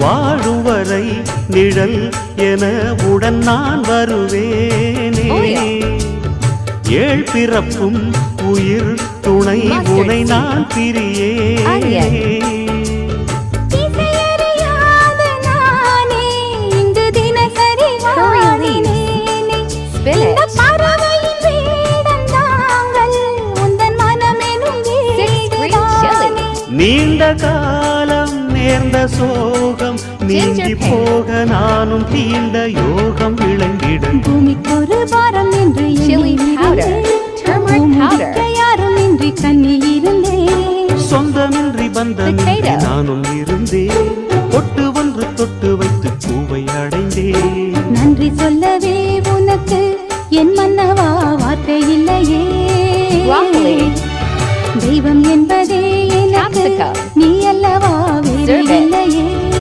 வாழும் வரை நிழல் என உடன் நான் வருவேனே. ஏழ் பிறப்பும் உயிர் துணை உனை நான் பிரியே. நீண்ட காலம் நேர்ந்த சோகம் நீங்கி போக நானும் தீண்ட யோகம் விளங்கிட. பூமிக்கொரு பாரம் என்று யாரும் இன்றி கண்ணில் இருந்தே. சொந்தமின்றி பந்தமின்றி நானும் இருந்தேன். பொட்டு ஒன்று தொட்டு வைத்து பூவை அடைந்தேன். நன்றி சொல்லவே உனக்கு என் மன்னவா வார்த்தை இல்லையே. தெய்வம் என்பதே எனக்கு நீ அல்லவா வேறு இல்லையே.